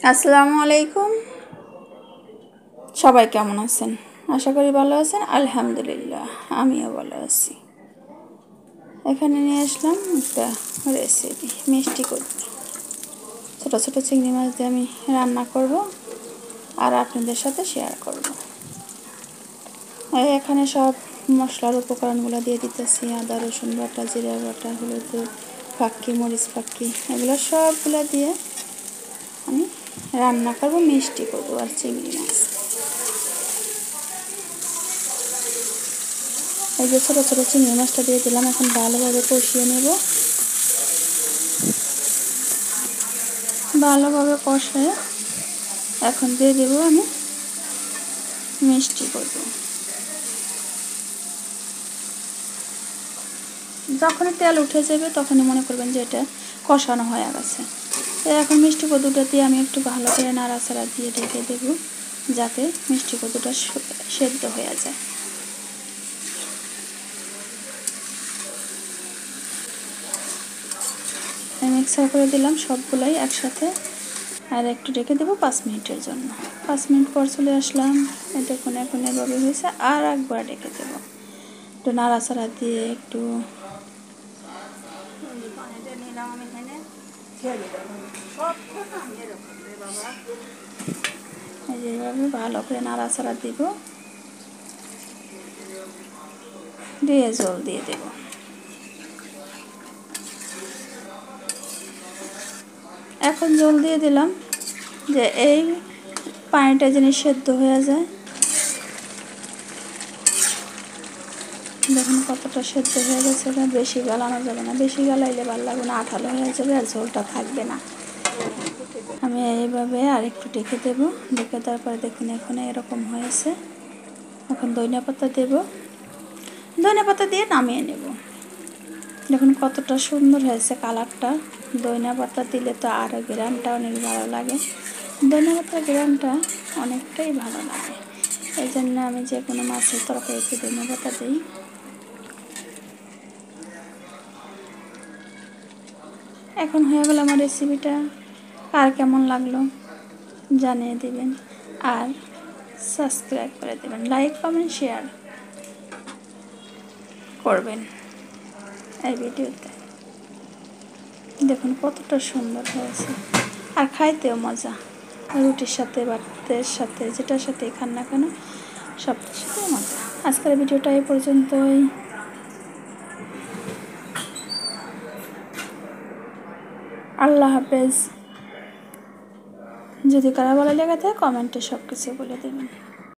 আসসালামু আলাইকুম। সবাই কেমন আছেন? আশা করি ভালো আছেন। আলহামদুলিল্লাহ, আমিও ভালো আছি। এখানে নিয়ে আসলাম একটা রেসিপি, মিষ্টি কুমড়া। ছোটো ছোটো চিংড়ি মাছ দিয়ে আমি রান্না করব আর আপনাদের সাথে শেয়ার করব। এখানে সব মশলার উপকরণগুলো দিয়ে দিতেছি। আদা, রসুন বাটা, জিরা বাটা, হলুদ, ফাঁকি, মরিচ ফাঁকি, এগুলো সবগুলো দিয়ে আমি রান্না করব মিষ্টি কুমড়া আর চিংড়ি মাছ। এই যে ছোটো ছোটো চিংড়ি মাছটা দিয়ে দিলাম। এখন ভালোভাবে কষিয়ে নেব। ভালোভাবে কষায় এখন দিয়ে দেবো আমি মিষ্টি কুমড়া। যখনই তেল উঠে যাবে তখনই মনে করবেন যে এটা কষানো হয়ে গেছে। তো এখন মিষ্টি কুমড়াটা দিয়ে আমি একটু ভালো করে নাড়াচাড়া দিয়ে ঢেকে দেবো, যাতে মিষ্টি কুমড়াটা সেদ্ধ হয়ে যায়। মিক্সার করে দিলাম সবগুলাই একসাথে, আর একটু ঢেকে দেবো 5 মিনিটের জন্য। 5 মিনিট পর চলে আসলাম। এটা কোনে কোনেভাবে হয়েছে, আর একবার ঢেকে দেবো। একটু নাড়াচাড়া দিয়ে একটু এইভাবে ভালো করে নাড়াচাড়া দিব, দিয়ে জল দিয়ে দেব। এখন জল দিয়ে দিলাম যে এই পানিটা যেন সেদ্ধ হয়ে যায়। দেখুন কতটা সেদ্ধ হয়ে গেছে। এটা বেশি গালানো যাবে না, বেশি গালাইলে ভালো লাগবে না, আঠালো হয়ে যাবে আর ঝোলটা থাকবে না। আমি এইভাবে আর একটু ঢেকে দেবো। ঢেকে দেওয়ার পরে দেখুন এখন এরকম হয়েছে। এখন ধনিয়া পাতা দেব। ধনিয়া পাতা দিয়ে নামিয়ে নেব। দেখুন কতটা সুন্দর হয়েছে কালারটা। ধনিয়া পাতা দিলে তো আরও গ্রানটা অনেক ভালো লাগে। ধনিয়া পাতার গ্রানটা অনেকটাই ভালো লাগে, এই জন্য আমি যে কোনো মাছের তরকারিতে ধনিয়া পাতা দিই। এখন হয়ে গেল আমার রেসিপিটা। কার কেমন লাগলো জানিয়ে দেবেন, আর সাবস্ক্রাইব করে দেবেন, লাইক কমেন্ট শেয়ার করবেন এই ভিডিওতে। দেখুন কতটা সুন্দর হয়েছে, আর খাইতেও মজা। রুটির সাথে, ভাতের সাথে, যেটার সাথে খান না কেন সব সাথে মজা। আজকের ভিডিওটা এই পর্যন্তই। আল্লাহ হাফেজ। যদি কারা ভালো লেগে থাকে কমেন্টে সব কিছু বলে দেবেন।